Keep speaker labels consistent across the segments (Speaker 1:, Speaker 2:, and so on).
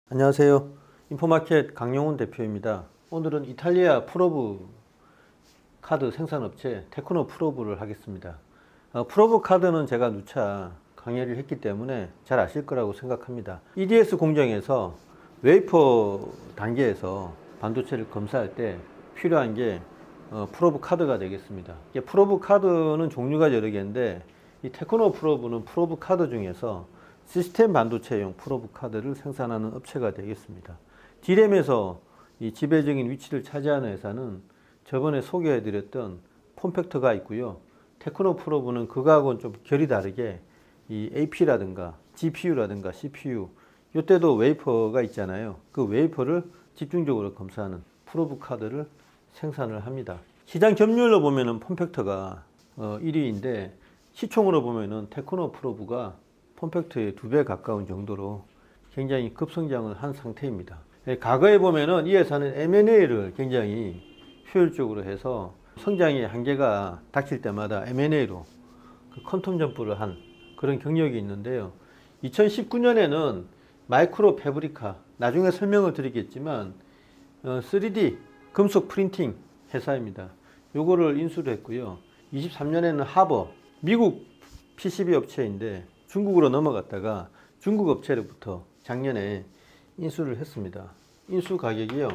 Speaker 1: 안녕하세요. 인포마켓 강용훈 대표입니다. 오늘은 이탈리아 프로브 카드 생산업체 테크노 프로브를 하겠습니다. 프로브 카드는 제가 누차 강의를 했기 때문에 잘 아실 거라고 생각합니다. EDS 공정에서 웨이퍼 단계에서 반도체를 검사할 때 필요한 게 프로브 카드가 되겠습니다. 프로브 카드는 종류가 여러 개인데 이 테크노 프로브는 프로브 카드 중에서 시스템 반도체용 프로브 카드를 생산하는 업체가 되겠습니다. D램에서 이 지배적인 위치를 차지하는 회사는 저번에 소개해드렸던 폼팩터가 있고요. 테크노 프로브는 그거하고는 좀 결이 다르게 이 AP라든가 GPU라든가 CPU 이때도 웨이퍼가 있잖아요. 그 웨이퍼를 집중적으로 검사하는 프로브 카드를 생산을 합니다. 시장 점유율로 보면은 폼팩터가 1위인데 시총으로 보면은 테크노 프로브가 폼팩터의 2배 가까운 정도로 굉장히 급성장을 한 상태입니다. 과거에 보면은 이 회사는 M&A를 굉장히 효율적으로 해서 성장의 한계가 닥칠 때마다 M&A로 퀀텀 점프를 한 그런 경력이 있는데요. 2019년에는 마이크로 패브리카, 나중에 설명을 드리겠지만 3D 금속 프린팅 회사입니다. 요거를 인수를 했고요. 23년에는 하버, 미국 PCB 업체인데 중국으로 넘어갔다가 중국 업체로부터 작년에 인수를 했습니다. 인수 가격이요.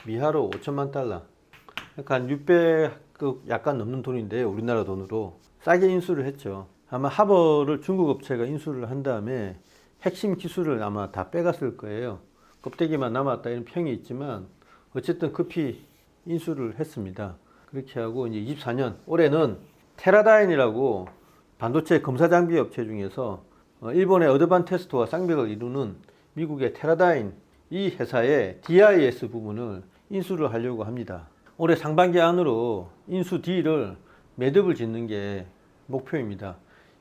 Speaker 1: 미하로 5천만 달러. 그러니까 한 600억 약간 넘는 돈인데요. 우리나라 돈으로. 싸게 인수를 했죠. 아마 하버를 중국 업체가 인수를 한 다음에 핵심 기술을 아마 다 빼갔을 거예요. 껍데기만 남았다 이런 평이 있지만 어쨌든 급히 인수를 했습니다. 그렇게 하고 이제 24년 올해는 테라다인이라고 반도체 검사 장비 업체 중에서 일본의 어드반테스트와 쌍벽을 이루는 미국의 테라다인 이 회사의 DIS 부분을 인수를 하려고 합니다. 올해 상반기 안으로 인수 D를 매듭을 짓는 게 목표입니다.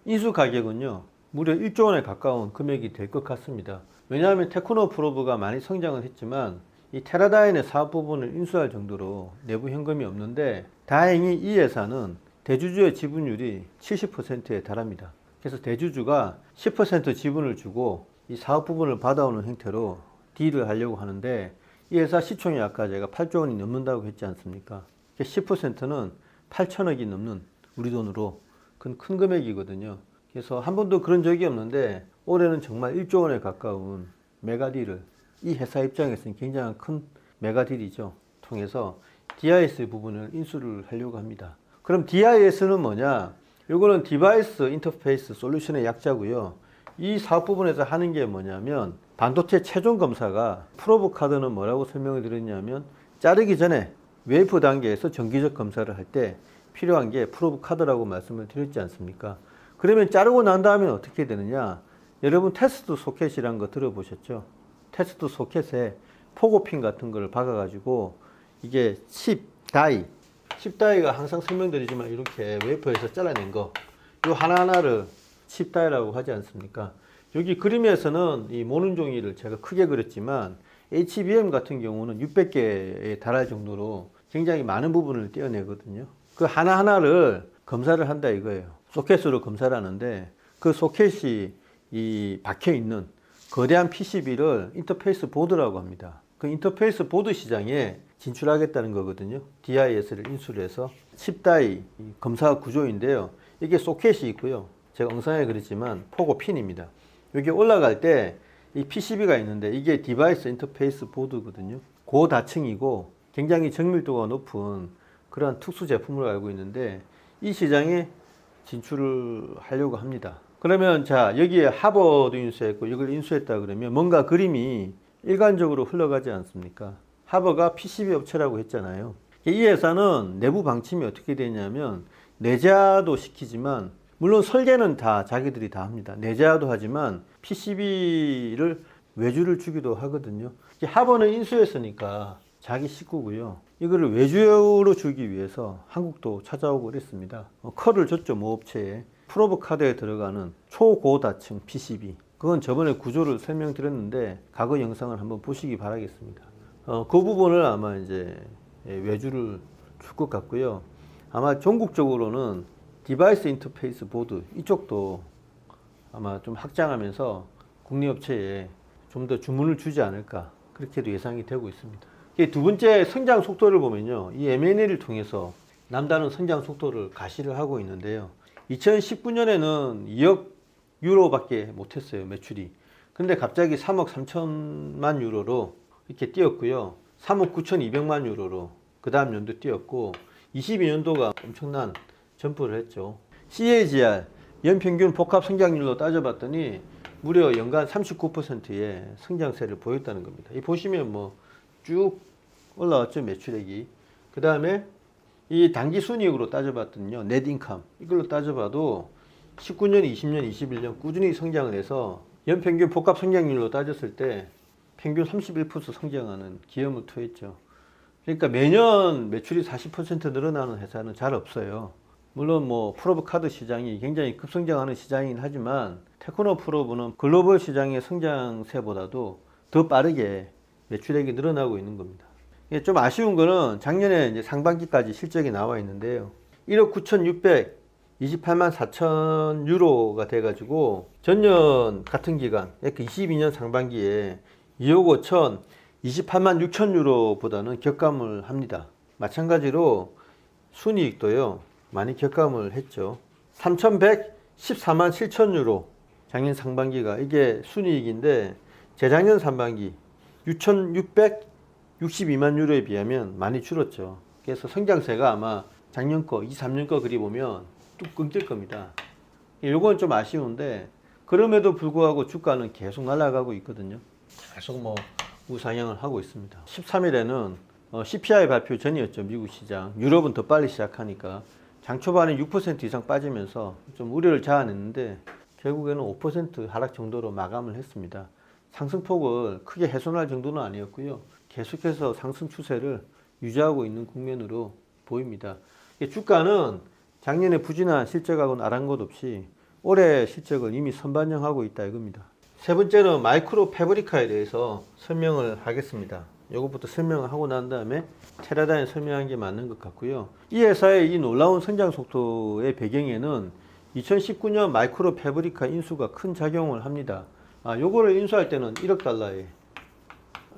Speaker 1: 인수 가격은요 무려 1조 원에 가까운 금액이 될 것 같습니다. 왜냐하면 테크노 프로브가 많이 성장을 했지만 이 테라다인의 사업 부분을 인수할 정도로 내부 현금이 없는데 다행히 이 회사는 대주주의 지분율이 70%에 달합니다. 그래서 대주주가 10% 지분을 주고 이 사업 부분을 받아오는 형태로 딜을 하려고 하는데 이 회사 시총이 아까 제가 8조 원이 넘는다고 했지 않습니까? 10%는 8천억이 넘는 우리 돈으로 큰 금액이거든요. 그래서 한 번도 그런 적이 없는데 올해는 정말 1조 원에 가까운 메가딜을 이 회사 입장에서는 굉장히 큰 메가딜이죠. 통해서 DIS 부분을 인수를 하려고 합니다. 그럼 DIS는 뭐냐? 이거는 디바이스 인터페이스 솔루션의 약자고요. 이 사업 부분에서 하는 게 뭐냐면 반도체 최종 검사가 프로브 카드는 뭐라고 설명을 드렸냐면 자르기 전에 웨이프 단계에서 정기적 검사를 할 때 필요한 게 프로브 카드라고 말씀을 드렸지 않습니까? 그러면 자르고 난 다음에 어떻게 되느냐? 여러분 테스트 소켓이라는 거 들어보셨죠? 테스트 소켓에 포고핀 같은 걸 박아가지고 이게 칩 다이가 항상 설명드리지만 이렇게 웨이퍼에서 잘라낸 거, 요 하나하나를 칩 다이라고 하지 않습니까? 여기 그림에서는 이 모는 종이를 제가 크게 그렸지만 HBM 같은 경우는 600개에 달할 정도로 굉장히 많은 부분을 떼어내거든요. 그 하나하나를 검사를 한다 이거예요. 소켓으로 검사를 하는데 그 소켓이 이 박혀 있는 거대한 PCB를 인터페이스 보드라고 합니다. 그 인터페이스 보드 시장에 진출하겠다는 거거든요. DIS를 인수를 해서 칩다이 검사 구조인데요. 이게 소켓이 있고요. 제가 엉성하게 그랬지만 포고 핀입니다. 여기 올라갈 때 이 PCB가 있는데 이게 디바이스 인터페이스 보드거든요. 고다층이고 굉장히 정밀도가 높은 그러한 특수 제품으로 알고 있는데 이 시장에 진출을 하려고 합니다. 그러면 자 여기에 하버도 인수했고 이걸 인수했다 그러면 뭔가 그림이 일관적으로 흘러가지 않습니까? 하버가 PCB 업체라고 했잖아요. 이 회사는 내부 방침이 어떻게 되냐면 내재화도 시키지만 물론 설계는 다 자기들이 다 합니다. 내재화도 하지만 PCB를 외주를 주기도 하거든요. 하버는 인수했으니까 자기 식구고요. 이거를 외주로 주기 위해서 한국도 찾아오고 그랬습니다. 컬을 줬죠, 모업체에. 프로브 카드에 들어가는 초고다층 PCB. 그건 저번에 구조를 설명드렸는데 과거 영상을 한번 보시기 바라겠습니다. 그 부분을 아마 이제 외주를 줄 것 같고요. 아마 전국적으로는 디바이스 인터페이스 보드 이쪽도 아마 좀 확장하면서 국내 업체에 좀 더 주문을 주지 않을까 그렇게도 예상이 되고 있습니다. 두 번째 성장 속도를 보면요, 이 M&A를 통해서 남다른 성장 속도를 가시를 하고 있는데요. 2019년에는 2억 유로밖에 못했어요, 매출이. 근데 갑자기 3억 3천만 유로로 이렇게 뛰었고요. 3억 9,200만 유로로 그 다음 연도 뛰었고, 22년도가 엄청난 점프를 했죠. CAGR 연평균 복합 성장률로 따져봤더니 무려 연간 39%의 성장세를 보였다는 겁니다. 이 보시면 뭐 쭉 올라왔죠, 매출액이. 그 다음에 이 당기 순이익으로 따져봤더니요, 넷 인컴 이걸로 따져봐도 19년, 20년, 21년 꾸준히 성장을 해서 연평균 복합 성장률로 따졌을 때 평균 31% 성장하는 기염을 토했죠. 그러니까 매년 매출이 40% 늘어나는 회사는 잘 없어요. 물론 뭐 프로브 카드 시장이 굉장히 급성장하는 시장이긴 하지만 테크노 프로브는 글로벌 시장의 성장세보다도 더 빠르게 매출액이 늘어나고 있는 겁니다. 이게 좀 아쉬운 거는 작년에 이제 상반기까지 실적이 나와 있는데요. 1억 9,628만 4천 유로가 돼가지고 전년 같은 기간, 그러니까 22년 상반기에 2억 5천 28만 6천 유로보다는 격감을 합니다. 마찬가지로 순이익도요, 많이 격감을 했죠. 3,114만 7천 유로 작년 상반기가 이게 순이익인데 재작년 상반기 6,662만 유로에 비하면 많이 줄었죠. 그래서 성장세가 아마 작년 거, 23년 거 그리 보면 뚝 끊길 겁니다. 요건 좀 아쉬운데 그럼에도 불구하고 주가는 계속 날아가고 있거든요. 계속 뭐 우상향을 하고 있습니다. 13일에는 CPI 발표 전이었죠, 미국 시장. 유럽은 더 빨리 시작하니까 장 초반에 6% 이상 빠지면서 좀 우려를 자아냈는데 결국에는 5% 하락 정도로 마감을 했습니다. 상승폭을 크게 훼손할 정도는 아니었고요. 계속해서 상승 추세를 유지하고 있는 국면으로 보입니다. 주가는 작년에 부진한 실적하고는 아랑곳 없이 올해 실적을 이미 선반영하고 있다 이겁니다. 세 번째는 마이크로 패브리카에 대해서 설명을 하겠습니다. 이것부터 설명을 하고 난 다음에 테라다인 설명한 게 맞는 것 같고요. 이 회사의 이 놀라운 성장 속도의 배경에는 2019년 마이크로 패브리카 인수가 큰 작용을 합니다. 요거를 인수할 때는 1억 달러에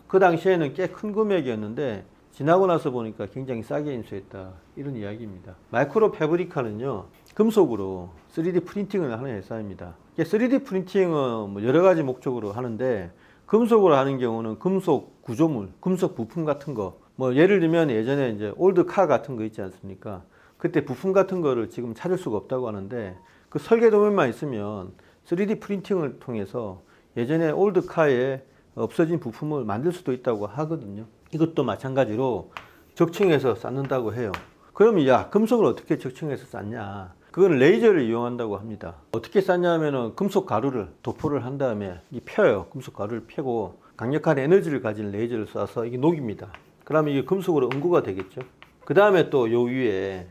Speaker 1: 그 당시에는 꽤 큰 금액이었는데 지나고 나서 보니까 굉장히 싸게 인수했다 이런 이야기입니다. 마이크로 패브리카는요, 금속으로 3D 프린팅을 하는 회사입니다. 3D 프린팅은 뭐 여러 가지 목적으로 하는데 금속으로 하는 경우는 금속 구조물, 금속 부품 같은 거, 뭐 예를 들면 예전에 이제 올드카 같은 거 있지 않습니까? 그때 부품 같은 거를 지금 찾을 수가 없다고 하는데 그 설계 도면만 있으면 3D 프린팅을 통해서 예전에 올드카에 없어진 부품을 만들 수도 있다고 하거든요. 이것도 마찬가지로 적층해서 쌓는다고 해요. 그러면 야, 금속을 어떻게 적층해서 쌓냐? 그건 레이저를 이용한다고 합니다. 어떻게 쌓냐면은 금속 가루를 도포를 한 다음에 펴요. 금속 가루를 펴고 강력한 에너지를 가진 레이저를 쏴서 이게 녹입니다. 그러면 이게 금속으로 응고가 되겠죠. 그 다음에 또 요 위에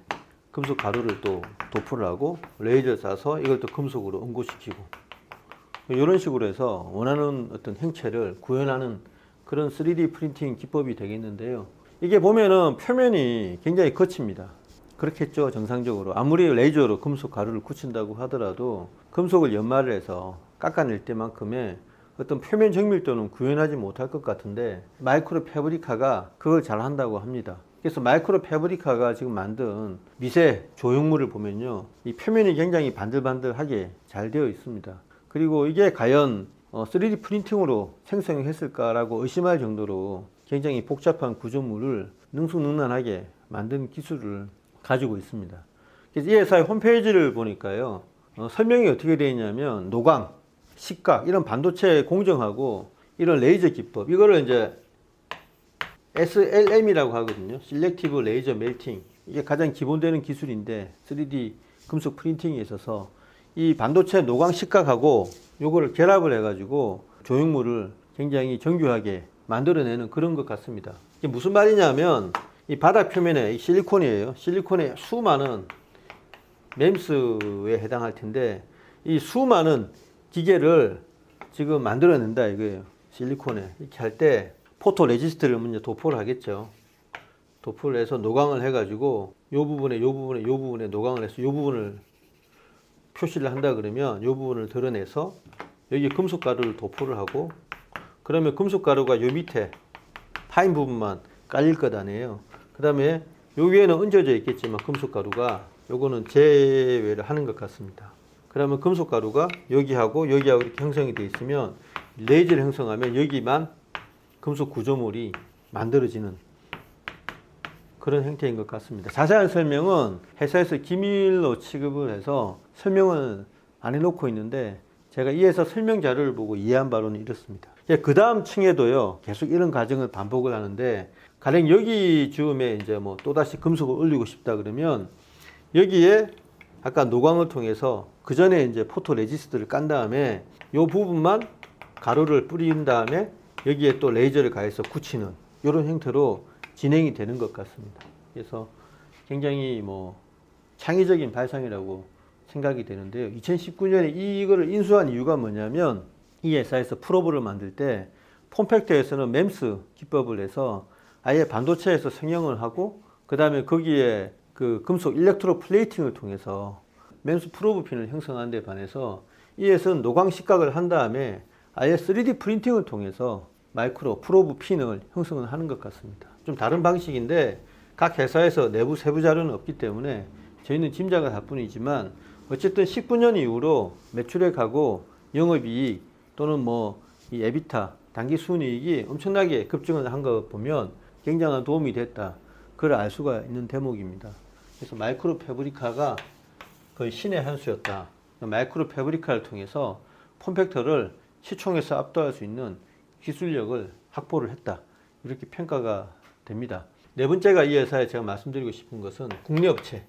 Speaker 1: 금속 가루를 또 도포를 하고 레이저를 쏴서 이걸 또 금속으로 응고시키고 이런 식으로 해서 원하는 어떤 형체를 구현하는 그런 3D 프린팅 기법이 되겠는데요. 이게 보면은 표면이 굉장히 거칩니다. 그렇겠죠, 정상적으로. 아무리 레이저로 금속 가루를 굳힌다고 하더라도 금속을 연마를 해서 깎아낼 때만큼의 어떤 표면 정밀도는 구현하지 못할 것 같은데 마이크로 패브리카가 그걸 잘 한다고 합니다. 그래서 마이크로 패브리카가 지금 만든 미세 조형물을 보면요, 이 표면이 굉장히 반들반들하게 잘 되어 있습니다. 그리고 이게 과연 3D 프린팅으로 생성했을까라고 의심할 정도로 굉장히 복잡한 구조물을 능수능란하게 만든 기술을 가지고 있습니다. 그래서 이 회사의 홈페이지를 보니까요, 설명이 어떻게 되어 있냐면 노광, 식각 이런 반도체 공정하고 이런 레이저 기법, 이거를 이제 SLM이라고 하거든요. Selective Laser Melting. 이게 가장 기본되는 기술인데 3D 금속 프린팅에 있어서 이 반도체 노광 식각하고 요거를 결합을 해가지고 조형물을 굉장히 정교하게 만들어내는 그런 것 같습니다. 이게 무슨 말이냐면 이 바닥 표면에 이 실리콘이에요. 실리콘에 수많은 MEMS에 해당할 텐데 이 수많은 기계를 지금 만들어낸다 이거예요. 실리콘에 이렇게 할 때 포토 레지스트를 먼저 도포를 하겠죠. 도포를 해서 노광을 해가지고 요 부분에 노광을 해서 요 부분을 표시를 한다 그러면 이 부분을 드러내서 여기 금속 가루를 도포를 하고 그러면 금속 가루가 요 밑에 파인 부분만 깔릴 것 아니에요. 그 다음에 요 위에는 얹어져 있겠지만 금속 가루가 요거는 제외를 하는 것 같습니다. 그러면 금속 가루가 여기하고 여기하고 이렇게 형성이 되어 있으면 레이저를 형성하면 여기만 금속 구조물이 만들어지는 그런 형태인 것 같습니다. 자세한 설명은 회사에서 기밀로 취급을 해서 설명을 안 해놓고 있는데 제가 이 회사 설명 자료를 보고 이해한 바로는 이렇습니다. 그 다음 층에도요, 계속 이런 과정을 반복을 하는데, 가령 여기 즈음에 이제 뭐 또다시 금속을 올리고 싶다 그러면 여기에 아까 노광을 통해서 그 전에 이제 포토 레지스트를 깐 다음에 이 부분만 가루를 뿌린 다음에 여기에 또 레이저를 가해서 굳히는 이런 형태로 진행이 되는 것 같습니다. 그래서 굉장히 뭐 창의적인 발상이라고 생각이 되는데요. 2019년에 이거를 인수한 이유가 뭐냐면 이 회사에서 프로브를 만들 때 폼팩터에서는 MEMS 기법을 해서 아예 반도체에서 성형을 하고 그 다음에 거기에 그 금속 일렉트로 플레이팅을 통해서 MEMS 프로브 핀을 형성하는 데 반해서 이 회사는 노광 식각을 한 다음에 아예 3D 프린팅을 통해서 마이크로 프로브 핀을 형성을 하는 것 같습니다. 좀 다른 방식인데 각 회사에서 내부 세부 자료는 없기 때문에 저희는 짐작을 할 뿐이지만 어쨌든 19년 이후로 매출액하고 영업이익 또는 뭐 이 에비타 단기 순이익이 엄청나게 급증을 한 거 보면 굉장한 도움이 됐다. 그걸 알 수가 있는 대목입니다. 그래서 마이크로 패브리카가 거의 신의 한 수였다. 마이크로 패브리카를 통해서 폼팩터를 시총에서 압도할 수 있는 기술력을 확보를 했다. 이렇게 평가가 됩니다. 네 번째가 이 회사에 제가 말씀드리고 싶은 것은 국내 업체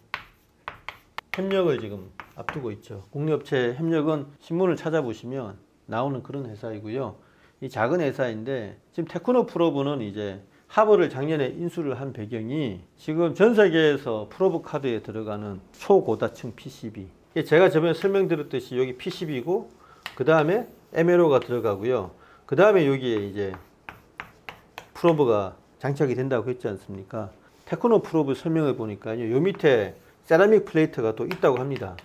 Speaker 1: 협력을 지금 앞두고 있죠. 국내 업체 협력은 신문을 찾아보시면 나오는 그런 회사이고요. 이 작은 회사인데 지금 테크노 프로브는 이제 하버를 작년에 인수를 한 배경이 지금 전 세계에서 프로브 카드에 들어가는 초고다층 PCB. 제가 저번에 설명드렸듯이 여기 PCB고 그 다음에 MLO가 들어가고요. 그 다음에 여기에 이제 프로브가 장착이 된다고 했지 않습니까? 테크노 프로브 설명을 보니까요. 요 밑에 세라믹 플레이트가 또 있다고 합니다.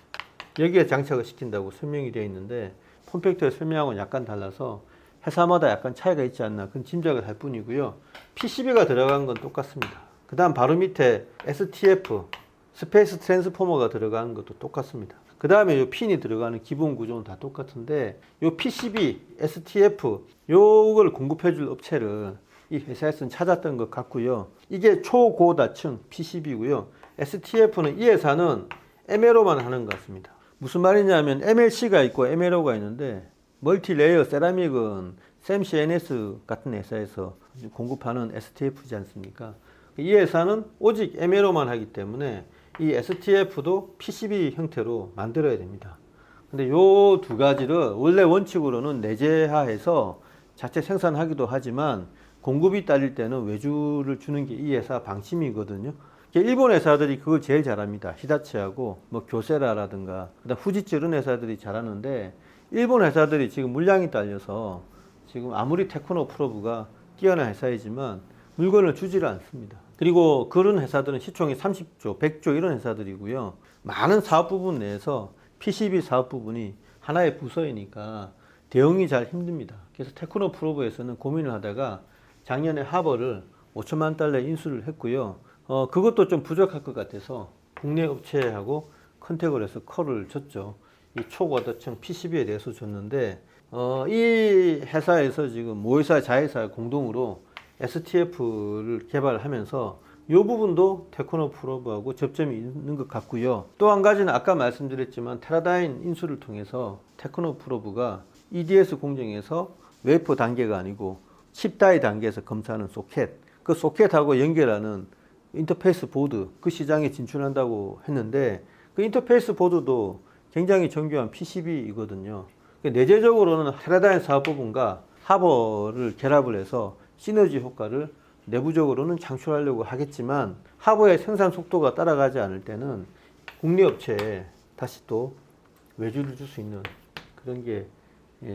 Speaker 1: 여기에 장착을 시킨다고 설명이 되어 있는데 폼팩터의 설명하고는 약간 달라서 회사마다 약간 차이가 있지 않나 그런 짐작을 할 뿐이고요. PCB가 들어간 건 똑같습니다. 그 다음 바로 밑에 STF 스페이스 트랜스포머가 들어가는 것도 똑같습니다. 그 다음에 요 핀이 들어가는 기본 구조는 다 똑같은데 요 PCB, STF 요걸 공급해 줄 업체를 이 회사에서는 찾았던 것 같고요. 이게 초고다층 PCB고요. STF는 이 회사는 MLO만 하는 것 같습니다. 무슨 말이냐면 MLC가 있고 MLO가 있는데 멀티레이어 세라믹은 샘CNS 같은 회사에서 공급하는 STF지 않습니까? 이 회사는 오직 MLO만 하기 때문에 이 STF도 PCB 형태로 만들어야 됩니다. 근데 요 두 가지를 원래 원칙으로는 내재하에서 자체 생산하기도 하지만 공급이 딸릴 때는 외주를 주는 게 이 회사 방침이거든요. 일본 회사들이 그걸 제일 잘합니다. 히다치하고 뭐 교세라라든가 그다음 후지츠 이런 회사들이 잘하는데 일본 회사들이 지금 물량이 딸려서 지금 아무리 테크노 프로브가 뛰어난 회사이지만 물건을 주지를 않습니다. 그리고 그런 회사들은 시총이 30조, 100조 이런 회사들이고요. 많은 사업 부분 내에서 PCB 사업 부분이 하나의 부서이니까 대응이 잘 힘듭니다. 그래서 테크노 프로브에서는 고민을 하다가 작년에 하버를 5천만 달러에 인수를 했고요. 그것도 좀 부족할 것 같아서 국내 업체하고 컨택을 해서 콜을 줬죠. 이 초고다층 PCB에 대해서 줬는데 이 회사에서 지금 모회사 자회사 공동으로 STF를 개발하면서 이 부분도 테크노 프로브하고 접점이 있는 것 같고요. 또 한 가지는 아까 말씀드렸지만 테라다인 인수를 통해서 테크노 프로브가 EDS 공정에서 웨이퍼 단계가 아니고 칩 다이 단계에서 검사하는 소켓, 그 소켓하고 연결하는 인터페이스 보드 그 시장에 진출한다고 했는데 그 인터페이스 보드도 굉장히 정교한 PCB이거든요. 내재적으로는 테라다인 사업 부분과 하버를 결합을 해서 시너지 효과를 내부적으로는 창출하려고 하겠지만 하버의 생산 속도가 따라가지 않을 때는 국내 업체에 다시 또 외주를 줄 수 있는 그런 게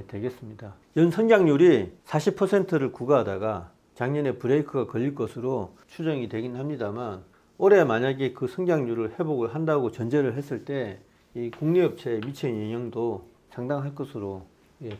Speaker 1: 되겠습니다. 연 성장률이 40%를 구가하다가 작년에 브레이크가 걸릴 것으로 추정이 되긴 합니다만 올해 만약에 그 성장률을 회복을 한다고 전제를 했을 때 이 국내 업체에 미치는 영향도 상당할 것으로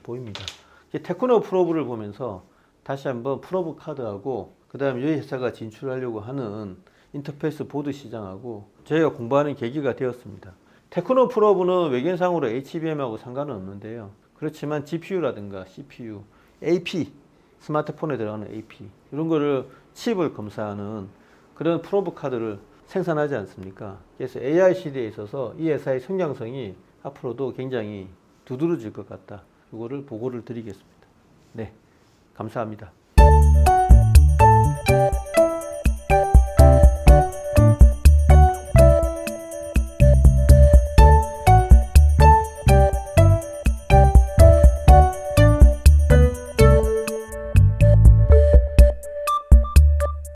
Speaker 1: 보입니다. 테크노 프로브를 보면서 다시 한번 프로브 카드하고 그 다음에 이 회사가 진출하려고 하는 인터페이스 보드 시장하고 저희가 공부하는 계기가 되었습니다. 테크노 프로브는 외견상으로 HBM하고 상관은 없는데요. 그렇지만 GPU라든가 CPU, AP, 스마트폰에 들어가는 AP 이런 거를 칩을 검사하는 그런 프로브 카드를 생산하지 않습니까? 그래서 AI 시대에 있어서 이 회사의 성장성이 앞으로도 굉장히 두드러질 것 같다. 이거를 보고를 드리겠습니다. 네, 감사합니다.